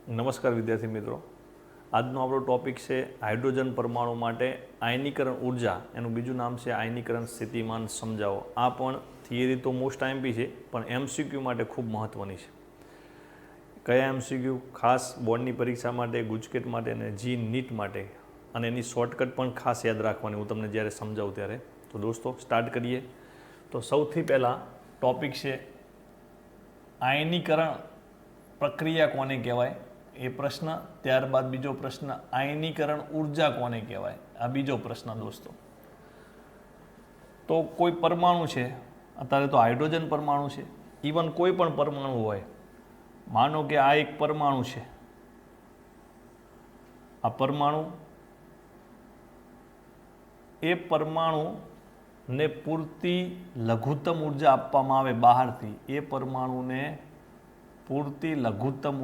નમસ્કાર વિદ્યાર્થી મિત્રો, આજનો આપણો ટોપિક છે હાઇડ્રોજન પરમાણુ માટે આયનીકરણ ઉર્જા. એનું બીજું નામ છે આયનીકરણ સ્થિતિમાન સમજાવો. આ પણ થિયરી તો મોસ્ટ આઈએમપી છે, પણ એમસીક્યુ માટે ખૂબ મહત્ત્વની છે. કયા એમસીક્યુ? ખાસ બોર્ડની પરીક્ષા માટે, ગુજકેટ માટે અને જી નીટ માટે, અને એની શોર્ટકટ પણ ખાસ યાદ રાખવાની હું તમને જ્યારે સમજાવું ત્યારે. તો દોસ્તો સ્ટાર્ટ કરીએ. તો સૌથી પહેલાં ટોપિક છે આયનીકરણ પ્રક્રિયા કોને કહેવાય એ પ્રશ્ન. ત્યારબાદ બીજો પ્રશ્ન, આયનીકરણ ઉર્જા કોને કહેવાય, આ બીજો પ્રશ્ન દોસ્તો. તો કોઈ પરમાણુ છે, અત્યારે તો હાઇડ્રોજન પરમાણુ છે, ઇવન કોઈ પણ પરમાણુ હોય, માનો કે આ એક પરમાણુ છે, આ પરમાણુ, એ પરમાણુને પૂરતી લઘુત્તમ ઉર્જા આપવામાં આવે બહારથી, એ પરમાણુને પૂરતી લઘુત્તમ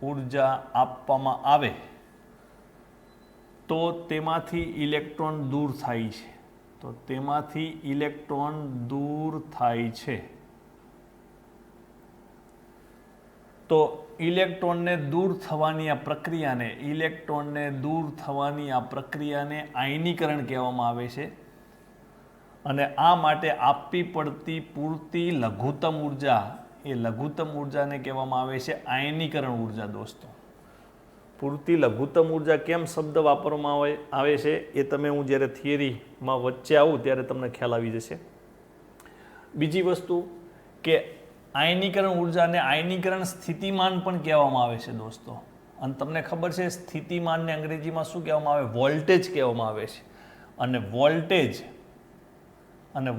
ઉર્જા આપવામાં આવે તો તેમાંથી ઇલેક્ટ્રોન દૂર થાય છે. તો તેમાંથી ઇલેક્ટ્રોન દૂર થાય છે. તો ઇલેક્ટ્રોનને દૂર થવાની આ પ્રક્રિયાને આયનીકરણ કહેવામાં આવે છે. અને આ માટે આપવી પડતી પૂરતી લઘુત્તમ ઉર્જા, એ લઘુત્તમ ઉર્જાને કહેવામાં આવે છે આયનીકરણ ઉર્જા દોસ્તો. પૂરતી લઘુત્તમ ઉર્જા કેમ શબ્દ વાપરવામાં આવે છે એ તમે હું જ્યારે થિયરીમાં વચ્ચે આવું ત્યારે તમને ખ્યાલ આવી જશે. બીજી વસ્તુ કે આયનીકરણ ઉર્જાને આયનીકરણ સ્થિતિમાન પણ કહેવામાં આવે છે દોસ્તો. અને તમને ખબર છે સ્થિતિમાનને અંગ્રેજીમાં શું કહેવામાં આવે? વોલ્ટેજ કહેવામાં આવે છે. અને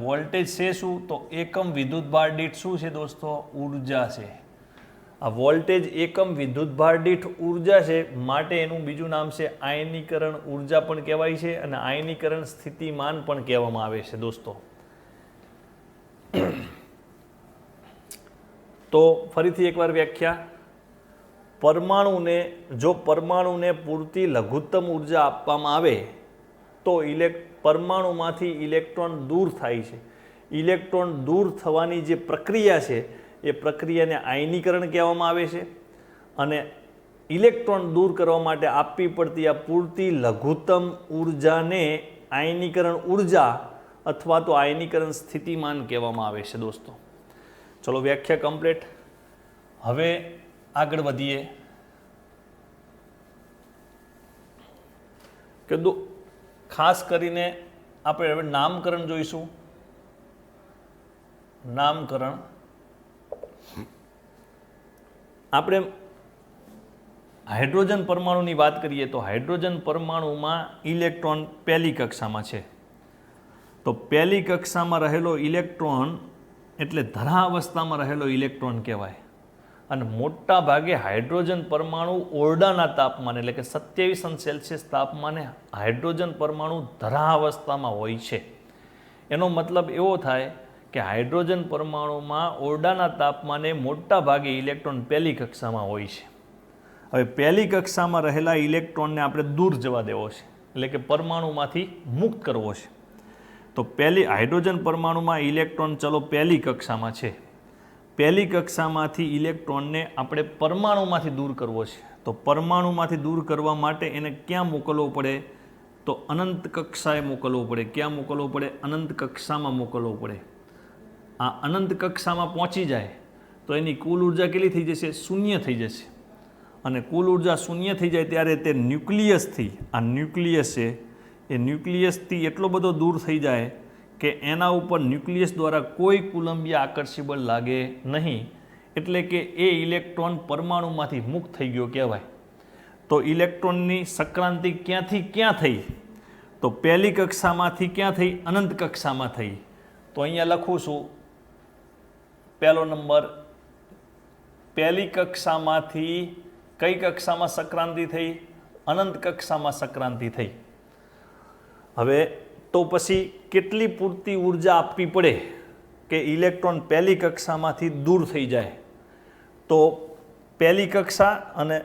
વોલ્ટેજ છે શું? તો એકમ વિદ્યુતભાર દીઠ શું છે દોસ્તો? ઉર્જા છે. આ વોલ્ટેજ એકમ વિદ્યુતભાર દીઠ ઉર્જા છે, માટે એનું બીજું નામ છે આયનીકરણ ઉર્જા પણ કહેવાય છે, અને આયનીકરણ સ્થિતિમાન પણ કહેવામાં આવે છે દોસ્તો. તો ફરીથી એકવાર વ્યાખ્યા. પરમાણુને પૂરતી લઘુત્તમ ઉર્જા આપવામાં આવે તો પરમાણુમાંથી ઇલેક્ટ્રોન દૂર થાય છે. ઇલેક્ટ્રોન દૂર થવાની જે પ્રક્રિયા છે એ પ્રક્રિયાને આયનીકરણ કહેવામાં આવે છે. અને ઇલેક્ટ્રોન દૂર કરવા માટે આપવી પડતી આ પૂરતી લઘુત્તમ ઉર્જાને આયનીકરણ ઉર્જા અથવા તો આયનીકરણ સ્થિતિમાન કહેવામાં આવે છે દોસ્તો. ચલો વ્યાખ્યા કમ્પ્લીટ. હવે આગળ વધીએ કે ખાસ કરીને આપણે હવે નામકરણ જોઈશું. નામકરણ આપણે હાઇડ્રોજન પરમાણુની વાત કરીએ તો હાઇડ્રોજન પરમાણુમાં ઇલેક્ટ્રોન પહેલી કક્ષામાં છે. તો પહેલી કક્ષામાં રહેલો ઇલેક્ટ્રોન એટલે ધરા અવસ્થામાં રહેલો ઇલેક્ટ્રોન કહેવાય. અને મોટા ભાગે હાઇડ્રોજન પરમાણુ ઓરડાના તાપમાને એટલે કે 27°C તાપમાને હાઇડ્રોજન પરમાણુ ધરા અવસ્થામાં હોય છે. એનો મતલબ એવો થાય કે હાઇડ્રોજન પરમાણુમાં ઓરડાના તાપમાને મોટા ભાગે ઇલેક્ટ્રોન પહેલી કક્ષામાં હોય છે. હવે પહેલી કક્ષામાં રહેલા ઇલેક્ટ્રોનને આપણે દૂર જવા દેવો છે, એટલે કે પરમાણુમાંથી મુક્ત કરવો છે. તો પહેલી હાઇડ્રોજન પરમાણુમાં ઇલેક્ટ્રોન ચલો પહેલી કક્ષામાં છે. પહેલી કક્ષામાંથી ઇલેક્ટ્રોનને આપણે પરમાણુમાંથી દૂર કરવો છે. તો પરમાણુમાંથી દૂર કરવા માટે એને ક્યાં મોકલવો પડે? તો અનંત કક્ષાએ મોકલવો પડે. ક્યાં મોકલવો પડે? અનંત કક્ષામાં મોકલવો પડે. આ અનંત કક્ષામાં પહોંચી જાય તો એની કુલ ઉર્જા કેટલી થઈ જશે? શૂન્ય થઈ જશે. અને કુલ ઉર્જા શૂન્ય થઈ જાય ત્યારે તે ન્યુક્લિયસથી, આ ન્યુક્લિયસ છે, એ ન્યુક્લિયસથી એટલો બધો દૂર થઈ જાય કે એના ઉપર ન્યુક્લિયસ દ્વારા કોઈ કુલંબીય આકર્ષી બળ લાગે નહીં. એટલે કે એ ઇલેક્ટ્રોન પરમાણુમાંથી મુક્ત થઈ ગયો કહેવાય. તો ઇલેક્ટ્રોનની સંક્રાંતિ ક્યાંથી ક્યાં થઈ? તો પહેલી કક્ષામાંથી ક્યાં થઈ? અનંત કક્ષામાં થઈ. તો અહીંયા લખું છું પહેલો નંબર, પહેલી કક્ષામાંથી કઈ કક્ષામાં સંક્રાંતિ થઈ? અનંત કક્ષામાં સંક્રાંતિ થઈ. હવે તો પછી કેટલી પૂરતી ઉર્જા આપવી પડે કે ઇલેક્ટ્રોન પહેલી કક્ષામાંથી દૂર થઈ જાય? તો પહેલી કક્ષા અને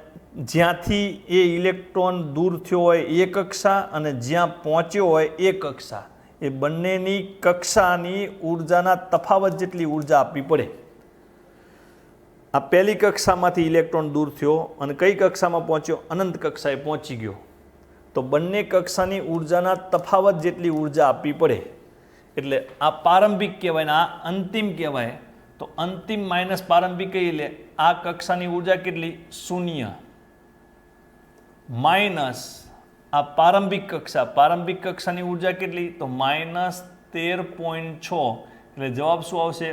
જ્યાંથી એ ઇલેક્ટ્રોન દૂર થયો હોય એ કક્ષા અને જ્યાં પહોંચ્યો હોય એ કક્ષા, એ બંનેની કક્ષાની ઉર્જાના તફાવત જેટલી ઉર્જા આપવી પડે. આ પહેલી કક્ષામાંથી ઇલેક્ટ્રોન દૂર થયો અને કઈ કક્ષામાં પહોંચ્યો? અનંત કક્ષાએ પહોંચી ગયો. તો બંને કક્ષાની ઉર્જાના તફાવત જેટલી ઉર્જા આપવી પડે. એટલે આ પ્રારંભિક કહેવાય ને આ અંતિમ કહેવાય. તો અંતિમ માઇનસ પ્રારંભિક કહીએ એટલે આ કક્ષાની ઉર્જા કેટલી? 0 માઇનસ આ પ્રારંભિક કક્ષાની ઉર્જા કેટલી? તો -13.6. એટલે જવાબ શું આવશે?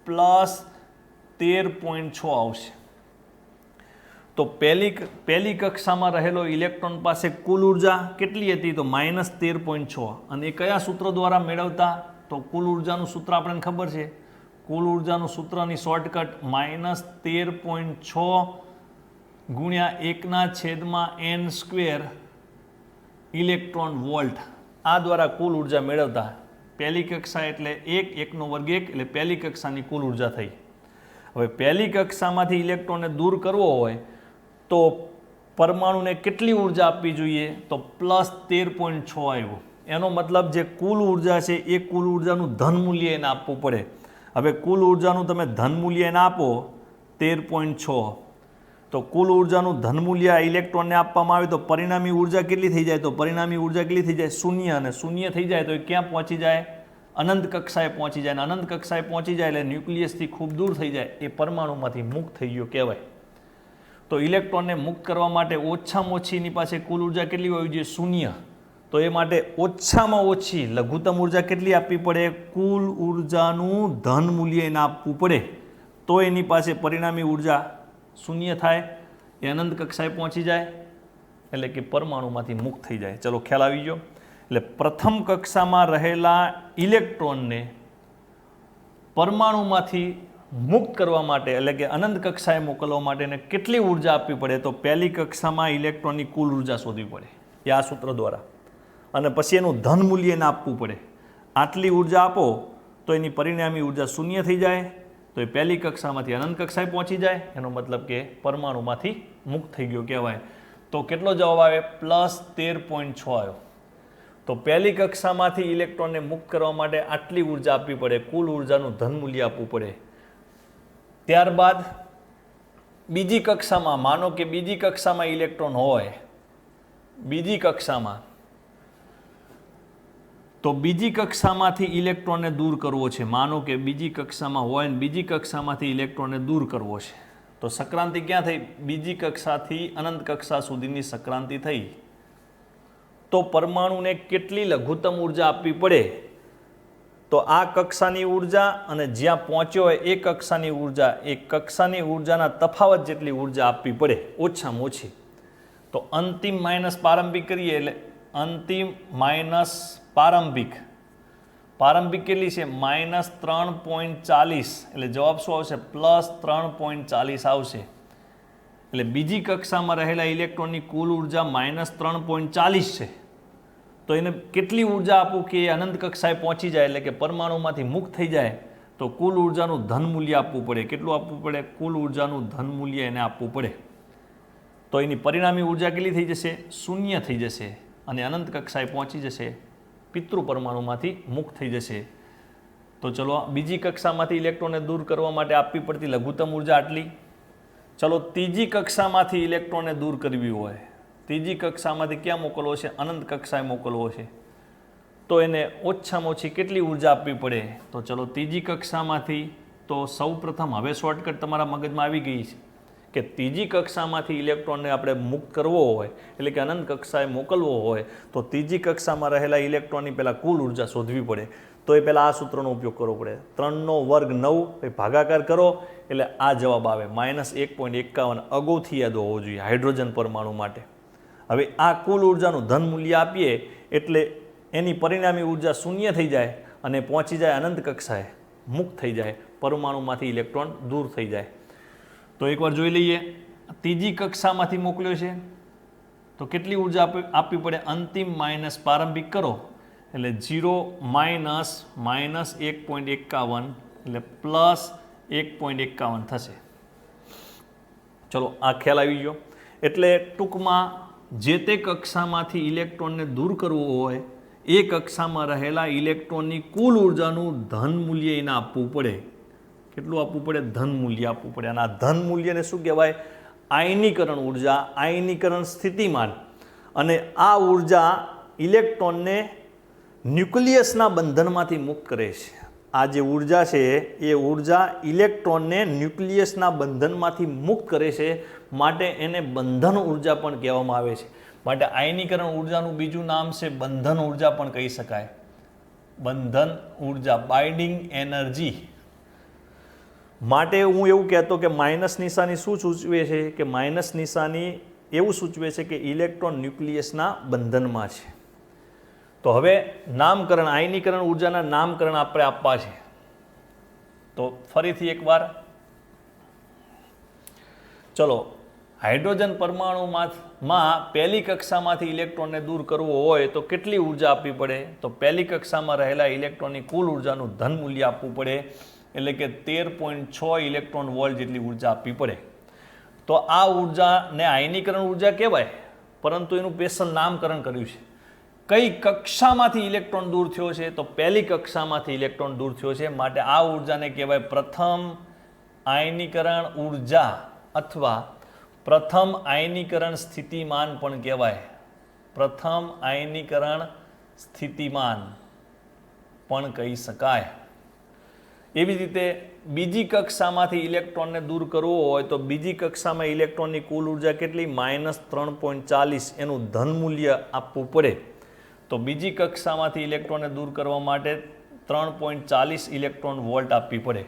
+13.6 આવશે. તો પહેલી કક્ષામાં રહેલો ઇલેક્ટ્રોન પાસે કુલ ઉર્જા કેટલી હતી? તો -13.6. અને એ કયા સૂત્ર દ્વારા મેળવતા? તો કુલ ઉર્જાનું સૂત્ર આપણને ખબર છે. કુલ ઉર્જાનું સૂત્રની શોર્ટકટ -13.6 ગુણ્યા 1/n² ઇલેક્ટ્રોન વોલ્ટ. આ દ્વારા કુલ ઉર્જા મેળવતા. પહેલી કક્ષા એટલે 1, 1 નો વર્ગ 1 એટલે પહેલી કક્ષાની કુલ ઉર્જા થઈ. હવે પહેલી કક્ષામાંથી ઇલેક્ટ્રોનને દૂર કરવો હોય તો પરમાણુને કેટલી ઉર્જા આપવી જોઈએ? તો +13.6 આવ્યું. એનો મતલબ જે કુલ ઉર્જા છે એ કુલ ઉર્જાનું ધન મૂલ્ય એને આપવું પડે. હવે કુલ ઉર્જાનું તમે ધન મૂલ્ય એને આપો 13.6, તો કુલ ઉર્જાનું ધન મૂલ્ય ઇલેક્ટ્રોનને આપવામાં આવે તો પરિણામી ઉર્જા કેટલી થઈ જાય? તો પરિણામી ઉર્જા કેટલી થઈ જાય? 0. અને 0 થઈ જાય તો એ ક્યાં પહોંચી જાય? અનંત કક્ષાએ પહોંચી જાય. અને અનંત કક્ષાએ પહોંચી જાય એટલે ન્યુક્લિયસથી ખૂબ દૂર થઈ જાય, એ પરમાણુમાંથી મુક્ત થઈ ગયો કહેવાય. તો ઇલેક્ટ્રોનને મુક્ત કરવા માટે ઓછામાં ઓછી એની પાસે કુલ ઉર્જા કેટલી હોવી જોઈએ? 0. તો એ માટે ઓછામાં ઓછી લઘુત્તમ ઉર્જા કેટલી આપવી પડે? કુલ ઉર્જાનું ધન મૂલ્ય એને આપવું પડે. તો એની પાસે પરિણામી ઉર્જા 0 થાય, એ અનંત કક્ષાએ પહોંચી જાય, એટલે કે પરમાણુમાંથી મુક્ત થઈ જાય. ચલો ખ્યાલ આવી ગયો. એટલે પ્રથમ કક્ષામાં રહેલા ઇલેક્ટ્રોનને પરમાણુમાંથી મુક્ત કરવા માટે એટલે કે અનંત કક્ષાએ મોકલવા માટે કેટલી ઉર્જા આપવી પડે? તો પહેલી કક્ષામાં ઇલેક્ટ્રોનની કુલ ઉર્જા શોધવી પડે એ આ સૂત્ર દ્વારા, અને પછી એનું ધન મૂલ્ય એને આપવું પડે. આટલી ઉર્જા આપો તો એની પરિણામી ઉર્જા 0 થઈ જાય, તો એ પહેલી કક્ષામાંથી અનંત કક્ષાએ પહોંચી જાય. એનો મતલબ કે પરમાણુમાંથી મુક્ત થઈ ગયો કહેવાય. તો કેટલો જવાબ આવે? +13.6 આવ્યો. તો પહેલી કક્ષામાંથી ઇલેક્ટ્રોનને મુક્ત કરવા માટે આટલી ઉર્જા આપવી પડે, કુલ ઉર્જાનું ધન મૂલ્ય આપવું પડે. ત્યારબાદ બીજી કક્ષામાં, માનો કે બીજી કક્ષામાં ઇલેક્ટ્રોન હોય, બીજી કક્ષામાં, તો બીજી કક્ષામાંથી ઇલેક્ટ્રોનને દૂર કરવો છે. માનો કે બીજી કક્ષામાં હોય ને બીજી કક્ષામાંથી ઇલેક્ટ્રોનને દૂર કરવો છે. તો સંક્રાંતિ ક્યાં થઈ? બીજી કક્ષાથી અનંત કક્ષા સુધીની સંક્રાંતિ થઈ. તો પરમાણુને કેટલી લઘુત્તમ ઉર્જા આપવી પડે? તો આ કક્ષાની ઉર્જા અને જ્યાં પહોંચ્યો હોય એ કક્ષાની ઉર્જા, એ કક્ષાની ઉર્જાના તફાવત જેટલી ઉર્જા આપવી પડે ઓછામાં ઓછી. તો અંતિમ માઇનસ પ્રારંભિક કરીએ એટલે અંતિમ માઇનસ પ્રારંભિક કેટલી છે? -3.40. એટલે જવાબ શું આવશે? +3.40 આવશે. એટલે બીજી કક્ષામાં રહેલા ઇલેક્ટ્રોનની કુલ ઉર્જા -3.40 છે. તો એને કેટલી ઉર્જા આપવું કે એ અનંત કક્ષાએ પહોંચી જાય, એટલે કે પરમાણુમાંથી મુક્ત થઈ જાય? તો કુલ ઉર્જાનું ધન મૂલ્ય આપવું પડે. કેટલું આપવું પડે? કુલ ઉર્જાનું ધન મૂલ્ય એને આપવું પડે. તો એની પરિણામી ઉર્જા કેટલી થઈ જશે? 0 થઈ જશે, અને અનંત કક્ષાએ પહોંચી જશે, પિતૃ પરમાણુમાંથી મુક્ત થઈ જશે. તો ચલો બીજી કક્ષામાંથી ઇલેક્ટ્રોનને દૂર કરવા માટે આપવી પડતી લઘુત્તમ ઉર્જા આટલી. ચલો ત્રીજી કક્ષામાંથી ઇલેક્ટ્રોનને દૂર કરવી હોય, ત્રીજી કક્ષામાંથી ક્યાં મોકલવો છે? અનંત કક્ષાએ મોકલવો છે. તો એને ઓછામાં ઓછી કેટલી ઉર્જા આપવી પડે? તો ચલો ત્રીજી કક્ષામાંથી, તો સૌ પ્રથમ હવે શોર્ટકટ તમારા મગજમાં આવી ગઈ છે કે ત્રીજી કક્ષામાંથી ઇલેક્ટ્રોનને આપણે મુક્ત કરવો હોય, એટલે કે અનંત કક્ષાએ મોકલવો હોય, તો ત્રીજી કક્ષામાં રહેલા ઇલેક્ટ્રોનની પહેલાં કુલ ઉર્જા શોધવી પડે. તો એ પહેલાં આ સૂત્રનો ઉપયોગ કરવો પડે. 3નો વર્ગ 9 ભાગાકાર કરો એટલે આ જવાબ આવે -1.51. અગાઉથી યાદ હોવો જોઈએ હાઇડ્રોજન પરમાણુ માટે. હવે આ કુલ ઉર્જાનું ધન મૂલ્ય આપીએ એટલે એની પરિણામી ઉર્જા 0 થઈ જાય અને પહોંચી જાય અનંત કક્ષાએ, મુક્ત થઈ જાય, પરમાણુમાંથી ઇલેક્ટ્રોન દૂર થઈ જાય. તો એકવાર જોઈ લઈએ. ત્રીજી કક્ષામાંથી મોકલ્યો છે તો કેટલી ઉર્જા આપવી પડે? અંતિમ માઇનસ પ્રારંભિક કરો એટલે 0 -1.51 એટલે +1.51 થશે. ચલો આ ખ્યાલ આવી ગયો. એટલે ટૂંકમાં જે તે કક્ષામાંથી ઇલેક્ટ્રોનને દૂર કરવો હોય એ કક્ષામાં રહેલા ઇલેક્ટ્રોનની કુલ ઉર્જાનું ધન મૂલ્ય એને આપવું પડે. કેટલું આપવું પડે? ધન મૂલ્ય આપવું પડે. અને આ ધન મૂલ્યને શું કહેવાય? આયનીકરણ ઉર્જા, આયનીકરણ સ્થિતિમાન. અને આ ઉર્જા ઇલેક્ટ્રોનને ન્યુક્લિયસના બંધનમાંથી મુક્ત કરે છે. આ જે ઉર્જા છે એ ઉર્જા ઇલેક્ટ્રોનને ન્યુક્લિયસના બંધનમાંથી મુક્ત કરે છે, માટે એને બંધન ઉર્જા પણ કહેવામાં આવે છે. માટે આયનીકરણ ઉર્જાનું બીજું નામ છે બંધન ઉર્જા પણ કહી શકાય. બંધન ઉર્જા, બાઇન્ડિંગ એનર્જી. માટે હું એવું કહેતો કે માઇનસ નિશાની શું સૂચવે છે? કે માઇનસ નિશાની એવું સૂચવે છે કે ઇલેક્ટ્રોન ન્યુક્લિયસના બંધનમાં છે. તો હવે નામકરણ, આયનીકરણ ઉર્જાના નામકરણ આપણે આપવા છે. તો ફરીથી એકવાર ચલો, હાઇડ્રોજન પરમાણુમાં પહેલી કક્ષામાંથી ઇલેક્ટ્રોનને દૂર કરવો હોય તો કેટલી ઉર્જા આપવી પડે? તો પહેલી કક્ષામાં રહેલા ઇલેક્ટ્રોનની કુલ ઉર્જાનું ધન મૂલ્ય આપવું પડે, એટલે કે 13.6 ઇલેક્ટ્રોન વોલ્ટ જેટલી ઉર્જા આપવી પડે. તો આ ઉર્જાને આયનીકરણ ઉર્જા કહેવાય, પરંતુ એનું સ્પેશિયલ નામકરણ કર્યું છે. કઈ કક્ષામાંથી ઇલેક્ટ્રોન દૂર થયો છે? તો પહેલી કક્ષામાંથી ઇલેક્ટ્રોન દૂર થયો છે, માટે આ ઉર્જાને કહેવાય પ્રથમ આયનીકરણ ઉર્જા અથવા પ્રથમ આયનીકરણ સ્થિતિમાન પણ કહેવાય. પ્રથમ આયનીકરણ સ્થિતિમાન પણ કહી શકાય. એવી જ રીતે બીજી કક્ષામાંથી ઇલેક્ટ્રોનને દૂર કરવો હોય તો બીજી કક્ષામાં ઇલેક્ટ્રોનની કુલ ઉર્જા કેટલી? -3.40 એનું ધન મૂલ્ય આપવું પડે. તો બીજી કક્ષામાંથી ઇલેક્ટ્રોનને દૂર કરવા માટે 3.40 ઇલેક્ટ્રોન વોલ્ટ આપવી પડે.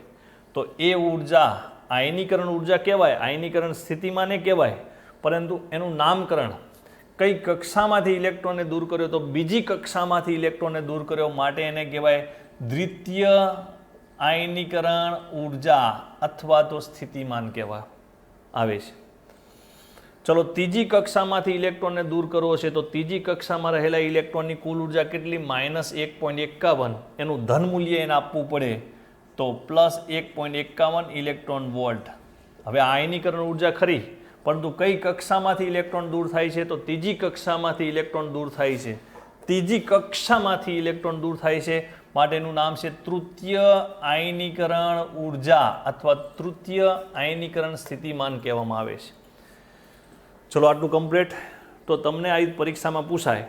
તો એ ઉર્જા આયનીકરણ ઉર્જા કહેવાય, આયનીકરણ સ્થિતિમાને કહેવાય, પરંતુ એનું નામકરણ કઈ કક્ષામાંથી ઇલેક્ટ્રોનને દૂર કર્યો? તો બીજી કક્ષામાંથી ઇલેક્ટ્રોનને દૂર કર્યો, માટે એને કહેવાય દ્વિતીય આયનીકરણ ઉર્જા અથવા તો સ્થિતિમાન કહેવા આવે છે. ચલો, ત્રીજી કક્ષામાંથી ઇલેક્ટ્રોનને દૂર કરવો છે તો ત્રીજી કક્ષામાં રહેલા ઇલેક્ટ્રોનની કુલ ઉર્જા કેટલી? -1.51 એનું ધન મૂલ્ય એને આપવું પડે, તો +1.51 ઇલેક્ટ્રોન વોલ્ટ. હવે આ આયનીકરણ ઉર્જા ખરી, પરંતુ કઈ કક્ષામાંથી ઇલેક્ટ્રોન દૂર થાય છે? તો ત્રીજી કક્ષામાંથી ઇલેક્ટ્રોન દૂર થાય છે. ત્રીજી કક્ષામાંથી ઇલેક્ટ્રોન દૂર થાય છે, માટેનું નામ છે તૃતીય આયનીકરણ ઉર્જા અથવા તૃતીય આયનીકરણ સ્થિતિમાન કહેવામાં આવે છે. ચલો, આટલું કમ્પ્લીટ. તો તમને આ પરીક્ષામાં પૂછાય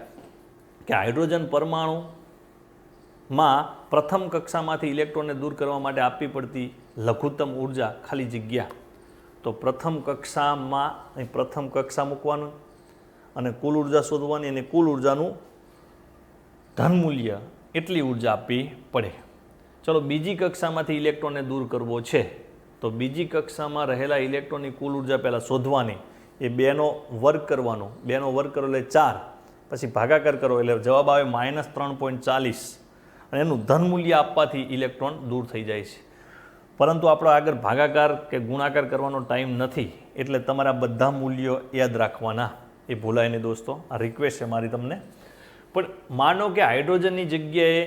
કે હાઇડ્રોજન પરમાણુમાં પ્રથમ કક્ષામાંથી ઇલેક્ટ્રોનને દૂર કરવા માટે આપવી પડતી લઘુત્તમ ઉર્જા, ખાલી જગ્યા. તો પ્રથમ કક્ષા મૂકવાનું અને કુલ ઉર્જા શોધવાની, અને કુલ ઉર્જાનું ધન મૂલ્ય એટલી ઉર્જા આપવી પડે. ચલો, બીજી કક્ષામાંથી ઇલેક્ટ્રોનને દૂર કરવો છે તો બીજી કક્ષામાં રહેલા ઇલેક્ટ્રોનની કુલ ઉર્જા પહેલાં શોધવાની, એ 2નો વર્ગ કરવાનો. 2નો વર્ગ કરો એટલે 4, પછી ભાગાકાર કરો એટલે જવાબ આવે -3.40, અને એનું ધન મૂલ્ય આપવાથી ઇલેક્ટ્રોન દૂર થઈ જાય છે. પરંતુ આપણો આગળ ભાગાકાર કે ગુણાકાર કરવાનો ટાઈમ નથી, એટલે તમારા બધા મૂલ્યો યાદ રાખવાના, એ ભૂલાય નહીં દોસ્તો. આ રિક્વેસ્ટ છે મારી તમને. પણ માનો કે હાઇડ્રોજનની જગ્યાએ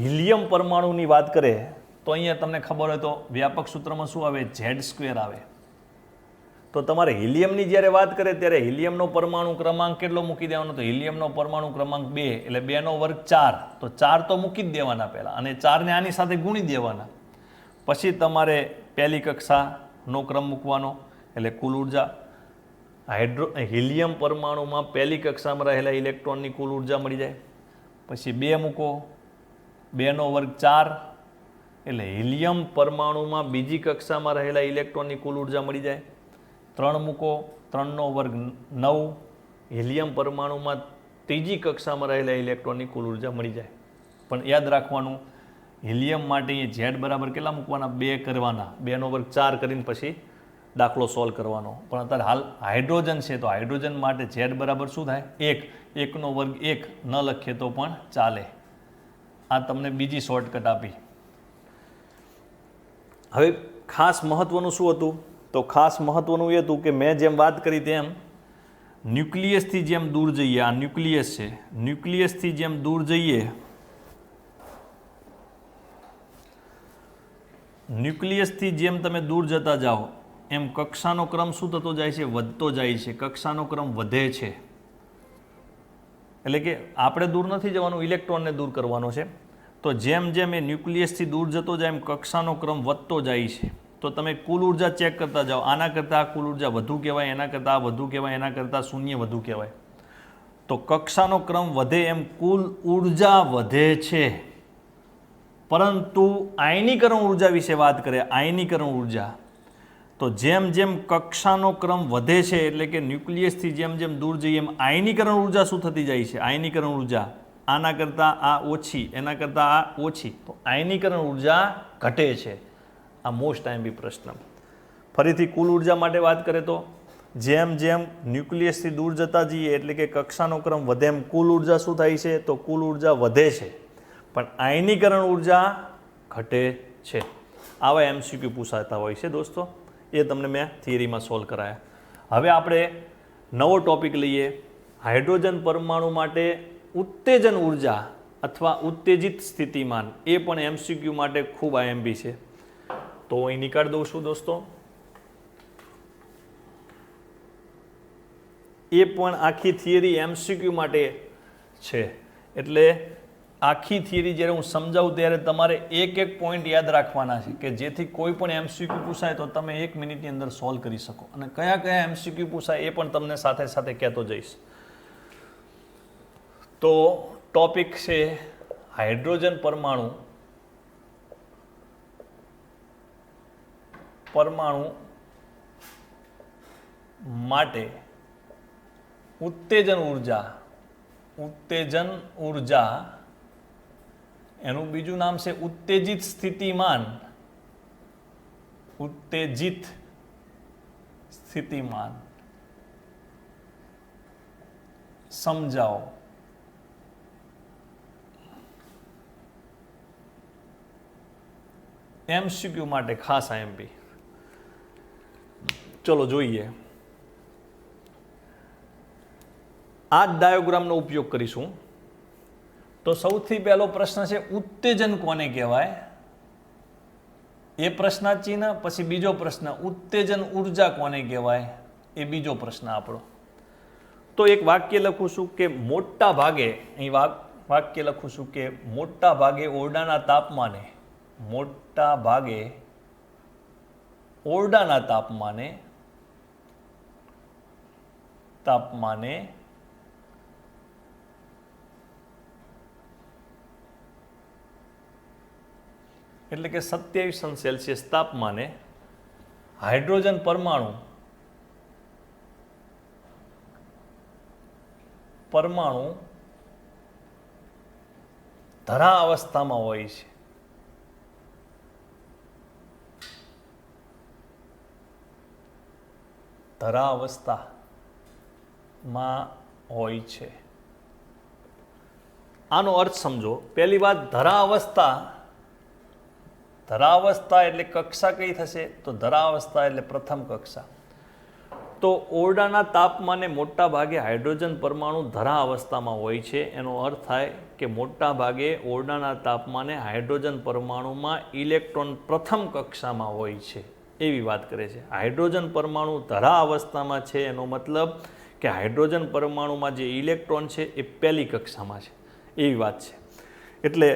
હિલિયમ પરમાણુની વાત કરે તો અહીંયા તમને ખબર હોય તો વ્યાપક સૂત્રમાં શું આવે? Z² આવે. તો તમારે હિલિયમની જ્યારે વાત કરે ત્યારે હિલિયમનો પરમાણુ ક્રમાંક કેટલો મૂકી દેવાનો? તો હિલિયમનો પરમાણુ ક્રમાંક 2, એટલે 2નો વર્ગ 4. તો 4 તો મૂકી જ દેવાના પહેલાં, અને 4ને આની સાથે ગુણી દેવાના. પછી તમારે પહેલી કક્ષાનો ક્રમ મૂકવાનો, એટલે કુલ ઉર્જા હિલિયમ પરમાણુમાં પહેલી કક્ષામાં રહેલા ઇલેક્ટ્રોનની કુલ ઉર્જા મળી જાય. પછી 2 મૂકો, 2નો વર્ગ 4, એટલે હિલિયમ પરમાણુમાં બીજી કક્ષામાં રહેલા ઇલેક્ટ્રોનની કુલ ઉર્જા મળી જાય. 3 મૂકો, 3નો વર્ગ 9, હિલિયમ પરમાણુમાં ત્રીજી કક્ષામાં રહેલા ઇલેક્ટ્રોનની કુલ ઉર્જા મળી જાય. પણ યાદ રાખવાનું, હિલિયમ માટે Z બરાબર કેટલા મૂકવાના? 2 કરવાના. 2નો વર્ગ 4 કરીને પછી દાખલો સોલ્વ કરવાનો. પણ અત્યારે હાલ હાઇડ્રોજન છે તો હાઇડ્રોજન માટે Z બરાબર શું થાય? 1. 1નો વર્ગ 1 ન લખીએ તો પણ ચાલે. આ તમને બીજી શોર્ટકટ આપી. હવે ખાસ મહત્વનું શું હતું? તો ખાસ મહત્વનું એ હતું કે મેં જેમ વાત કરી તેમ ન્યુક્લિયસથી જેમ દૂર જઈએ, આ ન્યુક્લિયસ છે, ન્યુક્લિયસથી જેમ દૂર જઈએ, ન્યુક્લિયસથી જેમ તમે દૂર જતા જાઓ એમ કક્ષાનો ક્રમ શું થતો જાય છે? વધતો જાય છે. કક્ષાનો ક્રમ વધે છે. એટલે કે આપણે દૂર નથી જવાનું, ઇલેક્ટ્રોનને દૂર કરવાનો છે. તો જેમ જેમ એ ન્યુક્લિયસથી દૂર જતો જાય એમ કક્ષાનો ક્રમ વધતો જાય છે. તો તમે કુલ ઉર્જા ચેક કરતા જાઓ, આના કરતાં આ કુલ ઉર્જા વધુ કહેવાય, એના કરતાં આ વધુ કહેવાય, એના કરતાં શૂન્ય વધુ કહેવાય. તો કક્ષાનો ક્રમ વધે એમ કુલ ઉર્જા વધે છે. પરંતુ આયનીકરણ ઉર્જા વિશે વાત કરીએ, આયનીકરણ ઉર્જા, તો જેમ જેમ કક્ષાનો ક્રમ વધે છે એટલે કે ન્યુક્લિયસથી જેમ જેમ દૂર જઈએ એમ આયનીકરણ ઉર્જા શું થતી જાય છે? આયનીકરણ ઉર્જા આના કરતાં આ ઓછી, એના કરતાં આ ઓછી, તો આયનીકરણ ઉર્જા ઘટે છે. આ મોસ્ટ આઈએમપી પ્રશ્ન. ફરીથી કુલ ઉર્જા માટે વાત કરીએ તો જેમ જેમ ન્યુક્લિયસથી દૂર જતા જઈએ એટલે કે કક્ષાનો ક્રમ વધે એમ કુલ ઉર્જા શું થાય છે? તો કુલ ઉર્જા વધે છે, પણ આયનીકરણ ઉર્જા ઘટે છે. આવા એમસીક્યુ પૂછાતા હોય છે દોસ્તો, એ તમને મેં થિયરીમાં સોલ્વ કરાયા. હવે આપણે નવો ટોપિક લઈએ, હાઇડ્રોજન પરમાણુ માટે ઉત્તેજન ઉર્જા અથવા ઉત્તેજિત સ્થિતિમાન. એ પણ એમસીક્યુ માટે ખૂબ આઈએમપી છે. તો અહીં નીકાળી દઉં છું દોસ્તો. એ પણ આખી થિયરી એમસીક્યુ માટે છે. એટલે આખી થિયરી જ્યારે હું સમજાવું ત્યારે તમારે એક એક પોઈન્ટ યાદ રાખવાના છે કે જેથી કોઈ પણ એમસીક્યુ પૂછાય તો તમે 1 મિનિટની અંદર સોલ્વ કરી શકો. અને કયા કયા એમસીક્યુ પૂછાય એ પણ તમને સાથે સાથે કહેતો જઈશ. તો ટોપિક છે હાઇડ્રોજન પરમાણુ માટે ઉત્તેજન ઉર્જા, એનું બીજું નામ છે ઉત્તેજિત સ્થિતિમાન. ઉત્તેજિત સ્થિતિમાન સમજાવો. એમસીક્યુ માટે ખાસ આઈએમપી. ચલો જોઈએ. આ જ ડાયોગ્રામનો ઉપયોગ કરીશું. તો સૌથી પહેલો પ્રશ્ન છે ઉત્તેજન કોને કહેવાય? એ પ્રશ્નાચિહ્ન. પછી બીજો પ્રશ્ન ઉત્તેજન ઉર્જા કોને કહેવાય? એ બીજો પ્રશ્ન આપણો. તો એક વાક્ય લખું છું કે મોટા ભાગે, અહીં વાક્ય લખું છું કે મોટા ભાગે ઓરડાના તાપમાને એટલે કે 27 સેલ્સિયસ તાપમાને હાઇડ્રોજન પરમાણુ ધરા અવસ્થામાં હોય છે. ધરા અવસ્થામાં હોય છે. આનો અર્થ સમજો. પહેલી વાત, ધરા અવસ્થા એટલે કક્ષા કઈ થશે? તો ધરા અવસ્થા એટલે પ્રથમ કક્ષા. તો ઓરડાના તાપમાને મોટા ભાગે હાઇડ્રોજન પરમાણુ ધરા અવસ્થામાં હોય છે. એનો અર્થ થાય કે મોટા ભાગે ઓરડાના તાપમાને હાઇડ્રોજન પરમાણુમાં ઇલેક્ટ્રોન પ્રથમ કક્ષામાં હોય છે, એવી વાત કરે છે. હાઇડ્રોજન પરમાણુ ધરા અવસ્થામાં છે એનો મતલબ કે હાઇડ્રોજન પરમાણુમાં જે ઇલેક્ટ્રોન છે એ પહેલી કક્ષામાં છે, એવી વાત છે. એટલે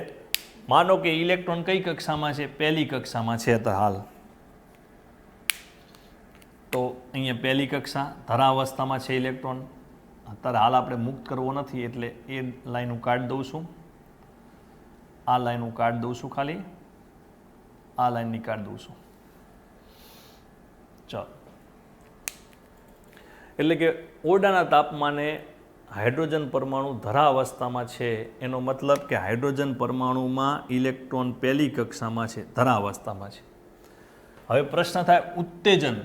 માનો કે ઇલેક્ટ્રોન કઈ કક્ષામાં છે? પહેલી કક્ષામાં છે અત્યારે હાલ. તો અહીંયા પહેલી કક્ષા ધરા અવસ્થામાં છે ઇલેક્ટ્રોન. અત્યારે હાલ આપણે મુક્ત કરવો નથી એટલે એ લાઈન હું કાઢી દઉં છું. આ લાઈન હું કાઢી દઉં છું, ખાલી આ લાઈન નીકાળી દઉં છું. ચાલો, એટલે કે ઓરડાના તાપમાને હાઇડ્રોજન પરમાણુ ધરા અવસ્થામાં છે એનો મતલબ કે હાઇડ્રોજન પરમાણુમાં ઇલેક્ટ્રોન પહેલી કક્ષામાં છે, ધરા અવસ્થામાં છે. હવે પ્રશ્ન થાય ઉત્તેજન,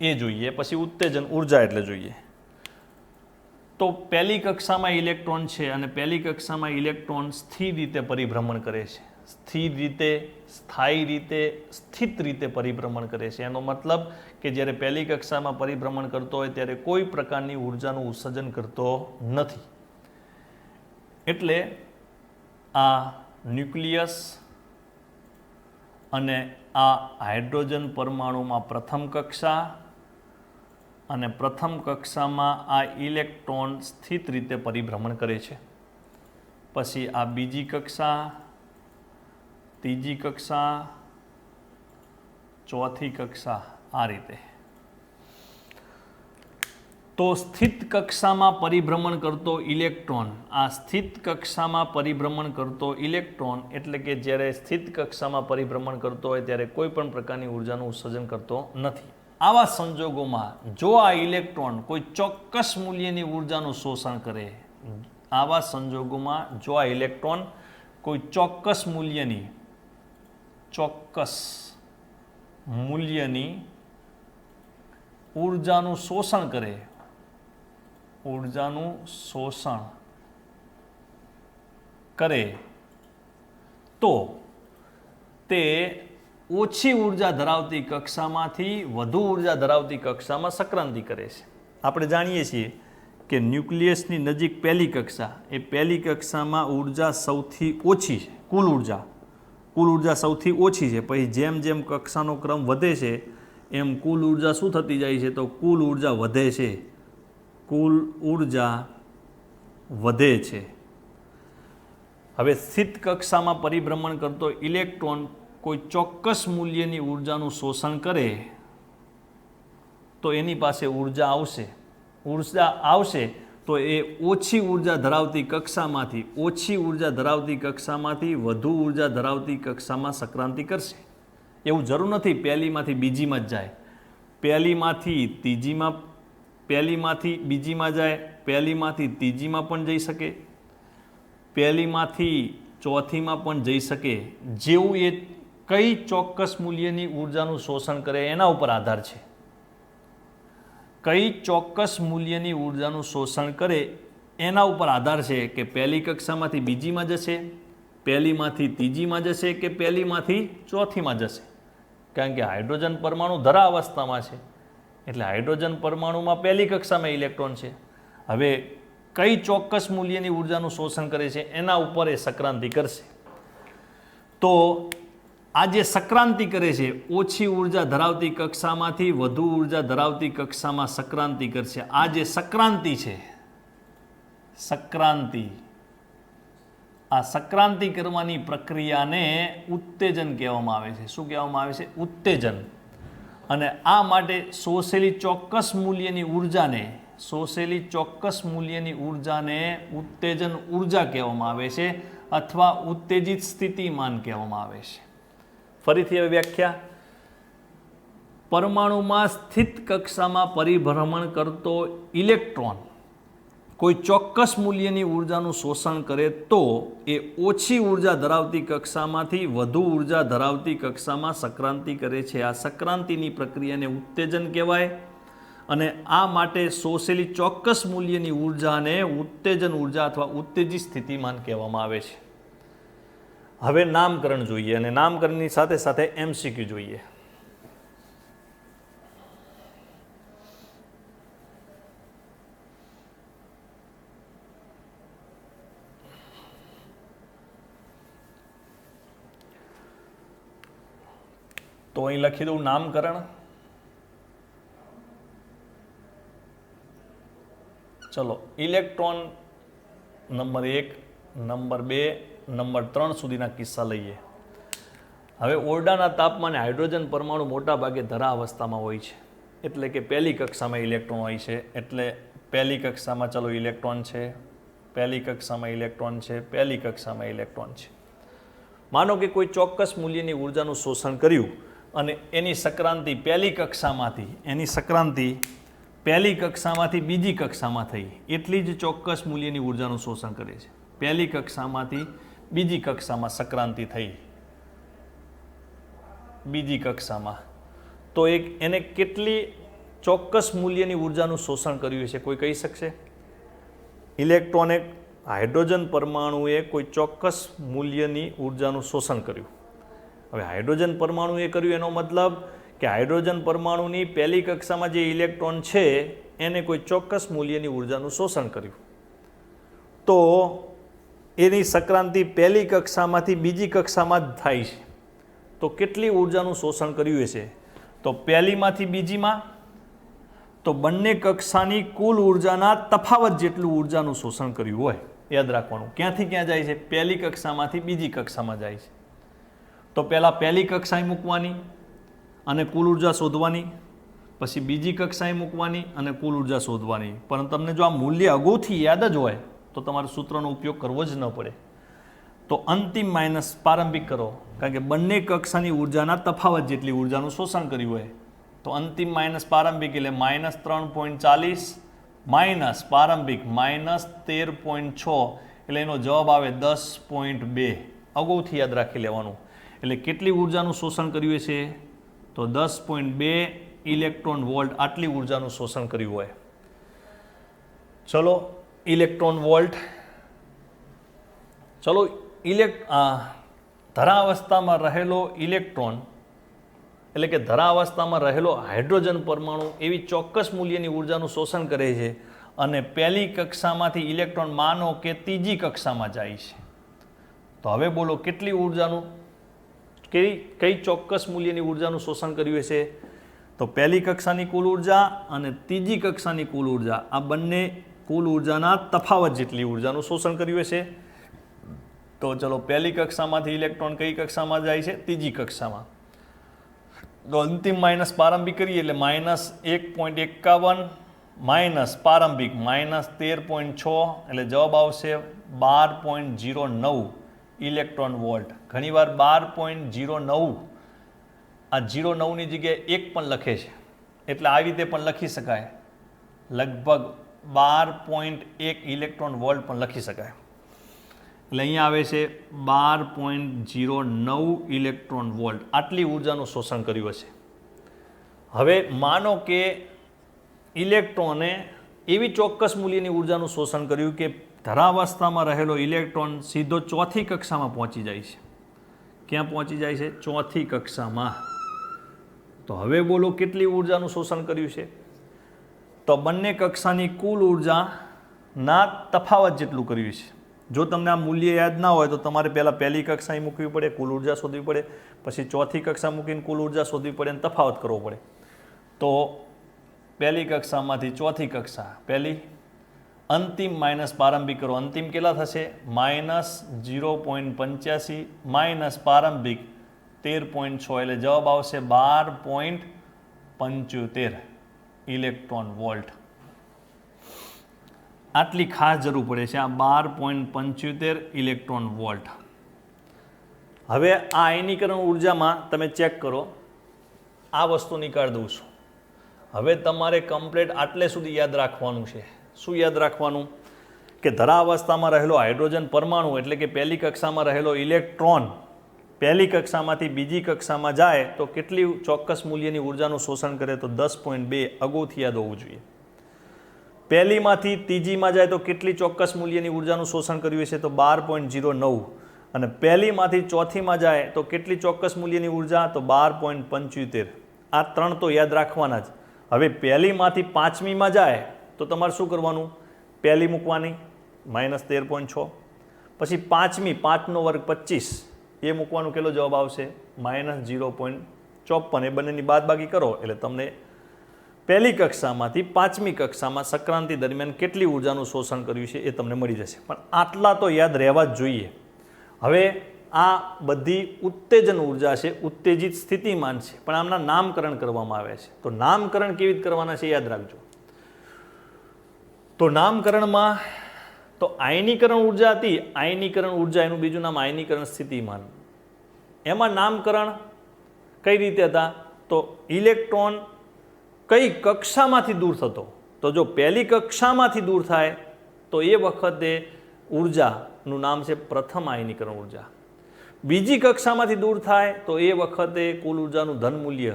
એ જોઈએ. પછી ઉત્તેજન ઉર્જા એટલે જોઈએ. તો પહેલી કક્ષામાં ઇલેક્ટ્રોન છે અને પહેલી કક્ષામાં ઇલેક્ટ્રોન સ્થિર રીતે પરિભ્રમણ કરે છે. સ્થિર રીતે, સ્થાયી રીતે, સ્થિત રીતે પરિભ્રમણ કરે છે. એનો મતલબ કે જ્યારે પહેલી કક્ષામાં પરિભ્રમણ કરતો હોય ત્યારે કોઈ પ્રકારની ઉર્જાનું ઉત્સર્જન કરતો નથી. એટલે આ ન્યુક્લિયસ અને આ હાઇડ્રોજન પરમાણુમાં પ્રથમ કક્ષા, અને પ્રથમ કક્ષામાં આ ઇલેક્ટ્રોન સ્થિત રીતે પરિભ્રમણ કરે છે. પછી આ બીજી કક્ષા, ત્રીજી કક્ષા, ચોથી કક્ષા, આ રીતે. તો સ્થિત કક્ષામાં પરિભ્રમણ કરતો ઇલેક્ટ્રોન, આ સ્થિત કક્ષામાં પરિભ્રમણ કરતો ઇલેક્ટ્રોન એટલે કે જ્યારે સ્થિત કક્ષામાં પરિભ્રમણ કરતો હોય ત્યારે કોઈ પણ પ્રકારની ઉર્જાનું ઉત્સર્જન કરતો નથી. આવા સંજોગોમાં જો આ ઇલેક્ટ્રોન કોઈ ચોક્કસ મૂલ્યની ઉર્જાનું શોષણ કરે, આવા સંજોગોમાં જો આ ઇલેક્ટ્રોન કોઈ ચોક્કસ મૂલ્યની ઉર્જાનું શોષણ કરે, તો તે ઓછી ઉર્જા ધરાવતી કક્ષામાંથી વધુ ઉર્જા ધરાવતી કક્ષામાં સક્રાંતિ કરે છે. આપણે જાણીએ છીએ કે ન્યુક્લિયસની નજીક પહેલી કક્ષા, એ પહેલી કક્ષામાં ઉર્જા સૌથી ઓછી છે, કુલ ઉર્જા સૌથી ઓછી છે. પછી જેમ જેમ કક્ષાનો ક્રમ વધે છે એમ કુલ ઉર્જા શું થતી જાય છે? તો કુલ ઉર્જા વધે છે, હવે સ્થિત કક્ષામાં પરિભ્રમણ કરતો ઇલેક્ટ્રોન કોઈ ચોક્કસ મૂલ્યની ઉર્જાનું શોષણ કરે તો એની પાસે ઉર્જા આવશે તો એ ઓછી ઉર્જા ધરાવતી કક્ષામાંથી વધુ ઉર્જા ધરાવતી કક્ષામાં સક્રાંતિ કરશે. એવું જરૂર નથી પહેલીમાંથી બીજીમાં જ જાય, પહેલીમાંથી બીજીમાં જાય, પહેલીમાંથી ત્રીજીમાં પણ જઈ શકે, પહેલીમાંથી ચોથીમાં પણ જઈ શકે. જેવું એ કઈ ચોક્કસ મૂલ્યની ઉર્જાનું શોષણ કરે એના ઉપર આધાર છે. કઈ ચોક્કસ મૂલ્યની ઉર્જાનું શોષણ કરે એના ઉપર આધાર છે કે પહેલી કક્ષામાંથી બીજીમાં જશે, પહેલીમાંથી ત્રીજીમાં જશે કે પહેલીમાંથી ચોથીમાં જશે. કારણ કે હાઇડ્રોજન પરમાણુ ધરા અવસ્થામાં છે એટલે હાઇડ્રોજન પરમાણુમાં પહેલી કક્ષામાં ઇલેક્ટ્રોન છે. હવે કઈ ચોક્કસ મૂલ્યની ઉર્જાનું શોષણ કરે છે એના ઉપર એ સક્રાંતિ કરશે. તો આ જે સક્રાંતિ કરે છે ઓછી ઉર્જા ધરાવતી કક્ષામાંથી વધુ ઉર્જા ધરાવતી કક્ષામાં સક્રાંતિ કરશે. આ જે સક્રાંતિ છે, આ સક્રાંતિ કરવાની પ્રક્રિયાને ઉત્તેજન કહેવામાં આવે છે. શું કહેવામાં આવે છે? ઉત્તેજન. અને આ માટે શોષેલી ચોક્કસ મૂલ્યની ઉર્જાને ઉત્તેજન ઉર્જા કહેવામાં આવે છે અથવા ઉત્તેજિત સ્થિતિમાન કહેવામાં આવે છે. ફરીથી હવે વ્યાખ્યા: પરમાણુમાં સ્થિત કક્ષામાં પરિભ્રમણ કરતો ઇલેક્ટ્રોન કોઈ ચોક્કસ મૂલ્યની ઉર્જાનું શોષણ કરે તો એ ઓછી ઉર્જા ધરાવતી કક્ષામાંથી વધુ ઉર્જા ધરાવતી કક્ષામાં સક્રાંતિ કરે છે. આ સક્રાંતિની પ્રક્રિયાને ઉત્તેજન કહેવાય અને આ માટે શોષેલી ચોક્કસ મૂલ્યની ઉર્જાને ઉત્તેજન ઉર્જા અથવા ઉત્તેજિત સ્થિતિમાન કહેવામાં આવે છે. હવે નામકરણ જોઈએ અને નામકરણની સાથે સાથે MCQ જોઈએ. તો અહીં લખી દઉં નામકરણ. ચલો, ઇલેક્ટ્રોન નંબર 1, નંબર 2, નંબર 3 સુધીના કિસ્સા લઈએ. હવે ઓરડાના તાપમાને હાઇડ્રોજન પરમાણુ મોટા ભાગે ધરા અવસ્થામાં હોય છે, એટલે કે પહેલી કક્ષામાં ઇલેક્ટ્રોન હોય છે. એટલે પહેલી કક્ષામાં ચલો ઇલેક્ટ્રોન છે, પહેલી કક્ષામાં ઇલેક્ટ્રોન છે, પહેલી કક્ષામાં ઇલેક્ટ્રોન છે. માનો કે કોઈ ચોક્કસ મૂલ્યની ઉર્જાનું શોષણ કર્યું અને એની સક્રાંતિ પહેલી કક્ષામાંથી બીજી કક્ષામાં થઈ, એટલી જ ચોક્કસ મૂલ્યની ઉર્જાનું શોષણ કરે છે. પહેલી કક્ષામાંથી બીજી કક્ષામાં સક્રાંતિ થઈ, બીજી કક્ષામાં, તો એને કેટલી ચોક્કસ મૂલ્યની ઉર્જાનું શોષણ કર્યું છે કોઈ કહી શકશે? ઇલેક્ટ્રોને, હાઇડ્રોજન પરમાણુએ કોઈ ચોક્કસ મૂલ્યની ઉર્જાનું શોષણ કર્યું. હવે હાઇડ્રોજન પરમાણુએ કર્યું એનો મતલબ કે હાઇડ્રોજન પરમાણુની પહેલી કક્ષામાં જે ઇલેક્ટ્રોન છે એને કોઈ ચોક્કસ મૂલ્યની ઉર્જાનું શોષણ કર્યું. તો એની સક્રાંતિ પહેલી કક્ષામાંથી બીજી કક્ષામાં જ થાય છે. તો કેટલી ઉર્જાનું શોષણ કર્યું હશે? તો પહેલીમાંથી બીજીમાં તો બંને કક્ષાની કુલ ઉર્જાના તફાવત જેટલું ઉર્જાનું શોષણ કર્યું હોય. યાદ રાખવાનું. ક્યાંથી ક્યાં જાય છે? પહેલી કક્ષામાંથી બીજી કક્ષામાં જાય છે. તો પહેલાં પહેલી કક્ષાએ મૂકવાની અને કુલ ઉર્જા શોધવાની, પછી બીજી કક્ષાએ મૂકવાની અને કુલ ઉર્જા શોધવાની. પરંતુ તમને જો આ મૂલ્ય અગાઉથી યાદ જ હોય તો તમારે સૂત્રનો ઉપયોગ કરવો જ ન પડે. તો અંતિમ માઇનસ પ્રારંભિક કરો, કારણ કે બંને કક્ષાની ઉર્જાના તફાવત જેટલી ઉર્જાનું શોષણ કર્યું હોય. તો અંતિમ માઇનસ પ્રારંભિક એટલે -3.40 માઇનસ પ્રારંભિક -13.6 એટલે એનો જવાબ આવે 10.2. અગાઉથી યાદ રાખી લેવાનું. એટલે કેટલી ઉર્જાનું શોષણ કર્યું છે? તો 10.2 ઇલેક્ટ્રોન વોલ્ટ આટલી ઉર્જાનું શોષણ કર્યું હોય. ચલો ઇલેક્ટ્રોન વોલ્ટ. ચલો ધરાવસ્થામાં રહેલો ઇલેક્ટ્રોન એટલે કે ધરાવસ્થામાં રહેલો હાઇડ્રોજન પરમાણુ એવી ચોક્કસ મૂલ્યની ઉર્જાનું શોષણ કરે છે અને પહેલી કક્ષામાંથી ઇલેક્ટ્રોન માનો કે ત્રીજી કક્ષામાં જાય છે. તો હવે બોલો કેટલી ઉર્જાનું કઈ ચોક્કસ મૂલ્યની ઉર્જાનું શોષણ કર્યું છે? તો પહેલી કક્ષાની કુલ ઉર્જા અને ત્રીજી કક્ષાની કુલ ઉર્જા આ બંને કુલ ઉર્જાના તફાવત જેટલી ઉર્જાનું શોષણ કર્યું છે. તો ચલો પહેલી કક્ષામાંથી ઇલેક્ટ્રોન કઈ કક્ષામાં જાય છે? ત્રીજી કક્ષામાં. તો અંતિમ માઇનસ પ્રારંભિક કરીએ એટલે -1.51 માઇનસ પ્રારંભિક -13.6 એટલે જવાબ આવશે 12.09 ઇલેક્ટ્રોન વોલ્ટ. ઘણીવાર 12.09 આ 09ની જગ્યાએ 1 પણ લખે છે, એટલે આવી રીતે પણ લખી શકાય. લગભગ 12.1 ઇલેક્ટ્રોન વોલ્ટ પણ લખી શકાય. એટલે અહીંયા આવે છે 12.09 ઇલેક્ટ્રોન વોલ્ટ આટલી ઉર્જાનું શોષણ કર્યું હશે. હવે માનો કે ઇલેક્ટ્રોને એવી ચોક્કસ મૂલ્યની ઉર્જાનું શોષણ કર્યું કે ધરાવસ્થામાં રહેલો ઇલેક્ટ્રોન સીધો ચોથી કક્ષામાં પહોંચી જાય છે. ક્યાં પહોંચી જાય છે? ચોથી કક્ષામાં. તો હવે બોલો કેટલી ઉર્જાનું શોષણ કર્યું છે? તો બંને કક્ષાની કુલ ઉર્જાના તફાવત જેટલું કર્યું છે. જો તમને આ મૂલ્ય યાદ ના હોય તો તમારે પહેલાં પહેલી કક્ષાએ મૂકવી પડે, કુલ ઉર્જા શોધવી પડે, પછી ચોથી કક્ષા મૂકીને કુલ ઉર્જા શોધવી પડે અને તફાવત કરવો પડે. તો પહેલી કક્ષામાંથી ચોથી કક્ષા, પહેલી અંતિમ માઇનસ પ્રારંભિક કરો. અંતિમ કેટલા થશે? -0.85 માઇનસ પ્રારંભિક 13.6 એટલે જવાબ આવશે 12.75 ઇલેક્ટ્રોન વોલ્ટ. આટલી ખાસ જરૂર પડે છે, આ 12.75 ઇલેક્ટ્રોન વોલ્ટ. હવે આ આયનીકરણ ઉર્જામાં તમે ચેક કરો, આ વસ્તુ નીકાળી દઉં છું. હવે તમારે કમ્પ્લીટ આટલે સુધી યાદ રાખવાનું છે. શું યાદ રાખવાનું? કે ધરાવસ્થામાં રહેલો હાઇડ્રોજન પરમાણુ એટલે કે પહેલી કક્ષામાં રહેલો ઇલેક્ટ્રોન પહેલી કક્ષામાંથી બીજી કક્ષામાં જાય તો કેટલી ચોક્કસ મૂલ્યની ઉર્જાનું શોષણ કરે? તો 10.2 અગાઉથી યાદ હોવું જોઈએ. પહેલીમાંથી ત્રીજીમાં જાય તો કેટલી ચોક્કસ મૂલ્યની ઉર્જાનું શોષણ કર્યું છે? તો 12.09. અને પહેલીમાંથી ચોથીમાં જાય તો કેટલી ચોક્કસ મૂલ્યની ઉર્જા? તો 12.75. આ ત્રણ તો યાદ રાખવાના જ. હવે પહેલીમાંથી પાંચમીમાં જાય તો તમારે શું કરવાનું? પહેલી મૂકવાની -13.6, પછી પાંચમી 5નો વર્ગ 25 એ મૂકવાનું. કેટલો જવાબ આવશે? -0.54. એ બંનેની બાદબાકી કરો એટલે તમને પહેલી કક્ષામાંથી પાંચમી કક્ષામાં સંક્રાંતિ દરમિયાન કેટલી ઉર્જાનું શોષણ કર્યું છે એ તમને મળી જશે. પણ આટલા તો યાદ રહેવા જ જોઈએ. હવે આ બધી ઉત્તેજન ઉર્જા છે, ઉત્તેજિત સ્થિતિમાન છે, પણ આમના નામકરણ કરવામાં આવે છે. તો નામકરણ કેવી રીતે કરવાના છે યાદ રાખજો. તો નામકરણમાં તો આયનીકરણ ઉર્જા હતી, આયનીકરણ ઉર્જા એનું બીજું નામ આયનીકરણ સ્થિતિમાન. એમાં નામકરણ કઈ રીતે હતા? તો ઇલેક્ટ્રોન કઈ કક્ષામાંથી દૂર થતો? તો જો પહેલી કક્ષામાંથી દૂર થાય તો એ વખતે ઉર્જાનું નામ છે પ્રથમ આયનીકરણ ઉર્જા. બીજી કક્ષામાંથી દૂર થાય તો એ વખતે કુલ ઉર્જાનું ધન મૂલ્ય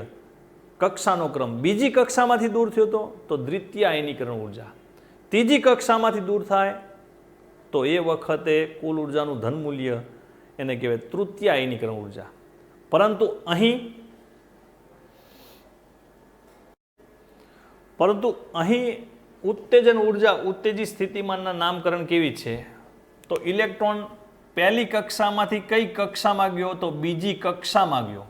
કક્ષાનો ક્રમ બીજી કક્ષામાંથી દૂર થયો હતો તો દ્વિતીય આયનીકરણ ઉર્જા. ત્રીજી કક્ષામાંથી દૂર થાય તો એ વખતે કુલ ઉર્જાનું ધન મૂલ્ય એને કહેવાય તૃતીય આયનીકરણ ઉર્જા. પરંતુ અહીં ઉત્તેજન ઉર્જા, ઉત્તેજિત સ્થિતિમાનના નામકરણ કેવી છે? તો ઇલેક્ટ્રોન પહેલી કક્ષામાંથી કઈ કક્ષામાં ગયો? તો બીજી કક્ષામાં ગયો.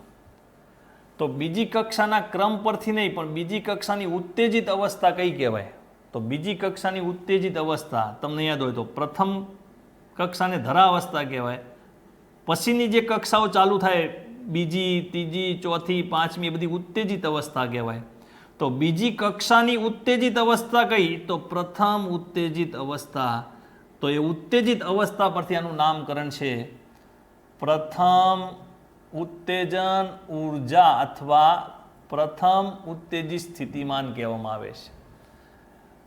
તો બીજી કક્ષાના ક્રમ પરથી નહીં, પણ બીજી કક્ષાની ઉત્તેજિત અવસ્થા કઈ કહેવાય? તો બીજી કક્ષાની ઉત્તેજિત અવસ્થા તમને યાદ હોય તો પ્રથમ કક્ષાને ધરાવસ્થા કહેવાય. પછીની જે કક્ષાઓ ચાલુ થાય બીજી, ત્રીજી, ચોથી, પાંચમી એ બધી ઉત્તેજિત અવસ્થા કહેવાય. તો બીજી કક્ષાની ઉત્તેજિત અવસ્થા કઈ? તો પ્રથમ ઉત્તેજિત અવસ્થા. તો એ ઉત્તેજિત અવસ્થા પરથી આનું નામકરણ છે પ્રથમ ઉત્તેજન ઉર્જા અથવા પ્રથમ ઉત્તેજિત સ્થિતિમાન કહેવામાં આવે છે.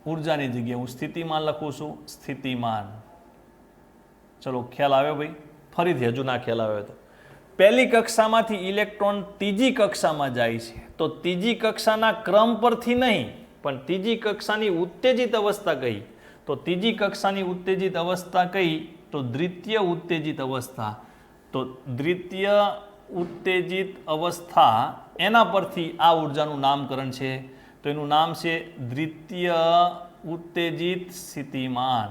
ઉર્જાની જગ્યાએ હું સ્થિતિમાન લખું છું, સ્થિતિમાન. ચલો, ખ્યાલ આવ્યો ભાઈ? ફરીથી હજુ ના ખ્યાલ આવ્યો તો પહેલી કક્ષામાંથી ઇલેક્ટ્રોન ત્રીજી કક્ષામાં જાય છે. તો ત્રીજી કક્ષાના ક્રમ પરથી નહીં, પણ ત્રીજી કક્ષાની ઉત્તેજિત અવસ્થા કઈ? તો ત્રીજી કક્ષાની ઉત્તેજિત અવસ્થા કઈ? તો દ્વિતીય ઉત્તેજિત અવસ્થા. તો દ્વિતીય ઉત્તેજિત અવસ્થા, એના પરથી આ ઉર્જાનું નામકરણ છે. તો એનું નામ છે દ્વિતીય ઉત્તેજિત સ્થિતિમાન.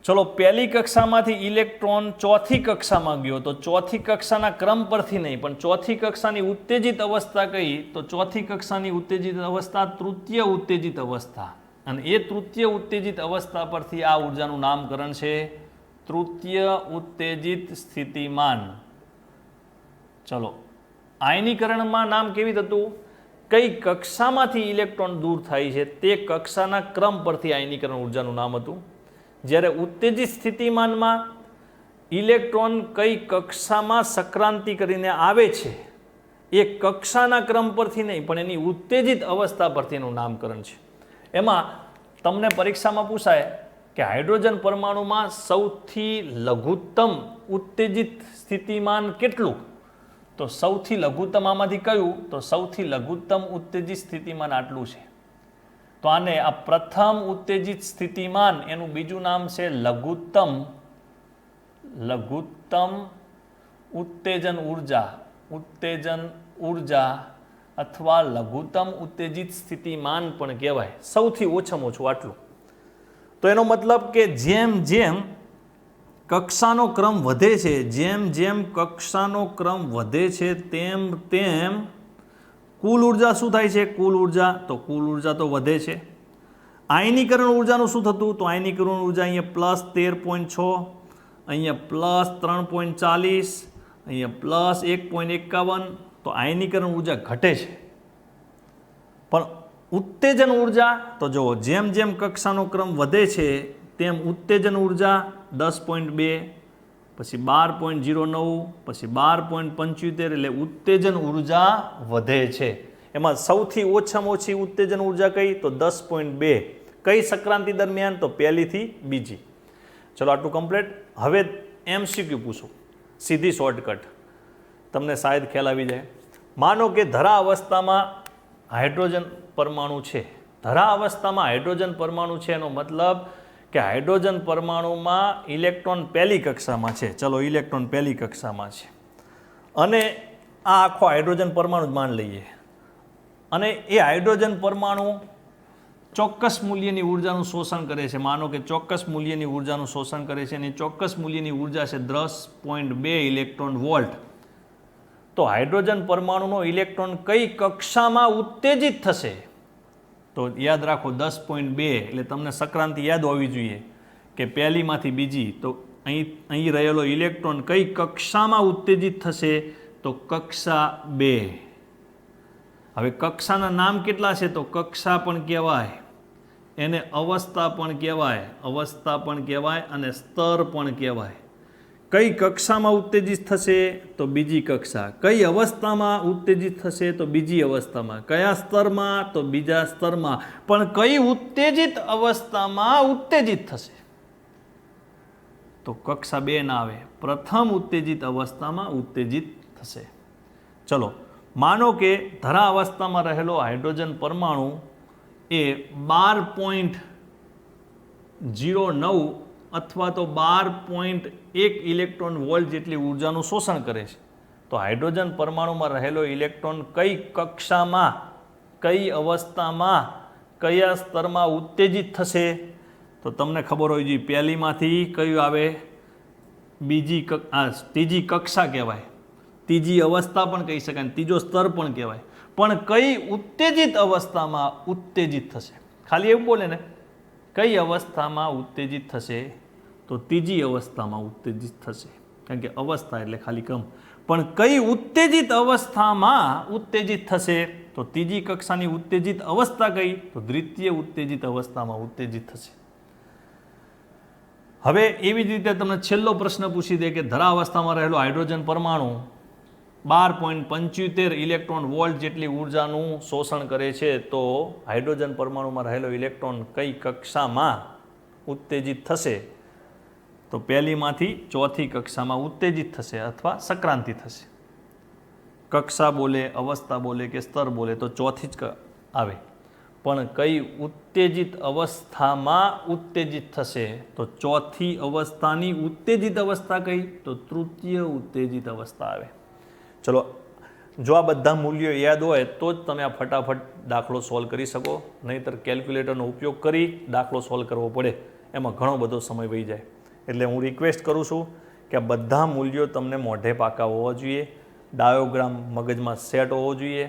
ચલો, પહેલી કક્ષામાંથી ઇલેક્ટ્રોન ચોથી કક્ષામાં ગયો. તો ચોથી કક્ષાના ક્રમ પરથી નહીં, પણ ચોથી કક્ષાની ઉત્તેજિત અવસ્થા કઈ? તો ચોથી કક્ષાની ઉત્તેજિત અવસ્થા તૃતીય ઉત્તેજિત અવસ્થા. અને એ તૃતીય ઉત્તેજિત અવસ્થા પરથી આ ઉર્જાનું નામકરણ છે તૃતીય ઉત્તેજિત સ્થિતિમાન. ચલો, આયનીકરણમાં નામ કેવી હતું? કઈ કક્ષામાંથી ઇલેક્ટ્રોન દૂર થાય છે તે કક્ષાના ક્રમ પરથી આયનીકરણ ઉર્જાનું નામ હતું. જ્યારે ઉત્તેજિત સ્થિતિમાનમાં ઇલેક્ટ્રોન કઈ કક્ષામાં સક્રાંતિ કરીને આવે છે એ કક્ષાના ક્રમ પરથી નહીં, પણ એની ઉત્તેજિત અવસ્થા પરથી એનું નામકરણ છે. એમાં તમને પરીક્ષામાં પૂછાય કે હાઇડ્રોજન પરમાણુમાં સૌથી લઘુત્તમ ઉત્તેજિત સ્થિતિમાન કેટલું? તો સૌથી લઘુત્તમ આમાંથી કયું? તો સૌથી લઘુત્તમ ઉત્તેજિત સ્થિતિમાન આટલું છે. તો આને આ પ્રથમ ઉત્તેજિત સ્થિતિમાન, એનું બીજું નામ છે લઘુત્તમ ઉત્તેજન ઉર્જા અથવા લઘુત્તમ ઉત્તેજિત સ્થિતિમાન પણ કહેવાય. સૌથી ઓછામાં ઓછું આટલું. તો એનો મતલબ કે જેમ જેમ કક્ષાનો ક્રમ વધે છે, જેમ કક્ષાનો ક્રમ વધે છે તેમ તેમ કુલ ઉર્જા શું થાય છે? કુલ ઉર્જા તો વધે છે. આયનીકરણ ઉર્જાનું શું થતું? તો આયનીકરણ ઉર્જા અહીંયા +13.6, અહીંયા +3.40, અહીંયા +1.51. તો આયનીકરણ ઉર્જા ઘટે છે. પણ ઉત્તેજન ઉર્જા તો જુઓ, જેમ કક્ષાનો ક્રમ વધે છે તેમ ઉત્તેજન ઉર્જા 10.2, પછી 12.09, પછી 12.75, એટલે ઉત્તેજન ઉર્જા વધે છે. એમાં સૌથી ઓછામાં ઓછી ઉત્તેજન ઉર્જા કઈ? તો 10.2. કઈ સક્રાંતિ દરમિયાન? તો પહેલીથી બીજી. ચલો, આટલું કમ્પ્લીટ. હવે MCQ પૂછું, સીધી શોર્ટકટ, તમને શાયદ ખ્યાલ આવી જાય. માનો કે ધરા અવસ્થામાં હાઇડ્રોજન પરમાણુ છે. ધરા અવસ્થામાં હાઇડ્રોજન પરમાણુ છે એનો મતલબ કે હાઇડ્રોજન પરમાણુમાં ઇલેક્ટ્રોન પહેલી કક્ષામાં છે. ચલો, ઇલેક્ટ્રોન પહેલી કક્ષામાં છે અને આ આખો હાઇડ્રોજન પરમાણુ જ માન લઈએ. અને એ હાઇડ્રોજન પરમાણુ ચોક્કસ મૂલ્યની ઉર્જાનું શોષણ કરે છે. માનો કે ચોક્કસ મૂલ્યની ઉર્જાનું શોષણ કરે છે અને ચોક્કસ મૂલ્યની ઉર્જા છે 10.2 ઇલેક્ટ્રોન વોલ્ટ. તો હાઇડ્રોજન પરમાણુનો ઇલેક્ટ્રોન કઈ કક્ષામાં ઉત્તેજિત થશે? તો યાદ રાખો 10.2, એટલે તમને સક્રાંતિ યાદ હોવી જોઈએ કે પહેલીમાંથી બીજી. તો અહીં રહેલો ઇલેક્ટ્રોન કઈ કક્ષામાં ઉત્તેજિત થશે? તો કક્ષા 2. હવે કક્ષાના નામ કેટલા છે? તો કક્ષા પણ કહેવાય, એને અવસ્થા પણ કહેવાય અને સ્તર પણ કહેવાય. કઈ કક્ષામાં ઉત્તેજિત થશે? તો બીજી કક્ષા. કઈ અવસ્થામાં ઉત્તેજિત થશે? તો બીજી અવસ્થામાં. કયા સ્તરમાં? તો બીજા સ્તરમાં. પણ કઈ ઉત્તેજિત અવસ્થામાં ઉત્તેજિત થશે? તો કક્ષા 2 ના આવે, પ્રથમ ઉત્તેજિત અવસ્થામાં ઉત્તેજિત થશે. ચલો, માનો કે ધરા અવસ્થામાં રહેલો હાઇડ્રોજન પરમાણુ એ 12.09 અથવા તો 12.1 ઇલેક્ટ્રોન વોલ્ટ જેટલી ઉર્જાનું શોષણ કરે છે. તો હાઇડ્રોજન પરમાણુમાં રહેલો ઇલેક્ટ્રોન કઈ કક્ષામાં, કઈ અવસ્થામાં, કયા સ્તરમાં ઉત્તેજિત થશે? તો તમને ખબર હોવી જોઈએ, પહેલીમાંથી કયું આવે? ત્રીજી કક્ષા કહેવાય, ત્રીજી અવસ્થા પણ કહી શકાય, ત્રીજો સ્તર પણ કહેવાય. પણ કઈ ઉત્તેજિત અવસ્થામાં ઉત્તેજિત થશે? ખાલી એવું બોલે ને કઈ અવસ્થામાં ઉત્તેજિત થશે? તો ત્રીજી અવસ્થામાં ઉત્તેજિત થશે, કારણ કે અવસ્થા એટલે ખાલી ક્રમ. પણ કઈ ઉત્તેજિત અવસ્થામાં ઉત્તેજિત થશે? તો ત્રીજી કક્ષાની ઉત્તેજિત અવસ્થા કઈ? તો દ્વિતીય ઉત્તેજિત અવસ્થામાં ઉત્તેજિત થશે. હવે એવી જ રીતે તમને છેલ્લો પ્રશ્ન પૂછી દે કે ધરાવસ્થામાં રહેલો હાઇડ્રોજન પરમાણુ 12.75 ઇલેક્ટ્રોન વોલ્ટ જેટલી ઉર્જાનું શોષણ કરે છે, તો હાઇડ્રોજન પરમાણુમાં રહેલો ઇલેક્ટ્રોન કઈ કક્ષામાં ઉત્તેજિત થશે? તો પહેલીમાંથી ચોથી કક્ષામાં ઉત્તેજિત થશે અથવા સક્રાંતિ થશે. કક્ષા બોલે, અવસ્થા બોલે કે સ્તર બોલે તો ચોથી જ આવે. પણ કઈ ઉત્તેજિત અવસ્થામાં ઉત્તેજિત થશે? તો ચોથી અવસ્થાની ઉત્તેજિત અવસ્થા કઈ? તો તૃતીય ઉત્તેજિત અવસ્થા આવે. ચલો, જો આ બધા મૂલ્યો યાદ હોય તો જ તમે આ ફટાફટ દાખલો સોલ્વ કરી શકો, નહીંતર કેલ્ક્યુલેટરનો ઉપયોગ કરી દાખલો સોલ્વ કરવો પડે, એમાં ઘણો બધો સમય વહી જાય. એટલે હું રિક્વેસ્ટ કરું છું કે આ બધા મૂલ્યો તમને મોઢે પાકા હોવા જોઈએ, ડાયોગ્રામ મગજમાં સેટ હોવો જોઈએ,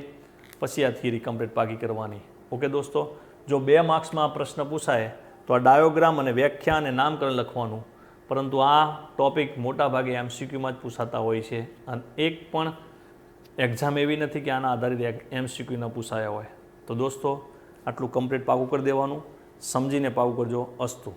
પછી આ થિયરી કમ્પ્લીટ પાકી કરવાની. ઓકે દોસ્તો, જો 2 માર્ક્સમાં આ પ્રશ્ન પૂછાય તો આ ડાયોગ્રામ અને વ્યાખ્યા અને નામકરણ લખવાનું, પરંતુ આ ટોપિક મોટાભાગે MCQમાં જ પૂછાતા હોય છે, અને એક પણ એક્ઝામ એવી નથી કે આના આધારિત MCQના પૂછાયા હોય. તો દોસ્તો, આટલું કમ્પ્લીટ પાકું કરી દેવાનું, સમજીને પાકું કરજો. અસ્તુ.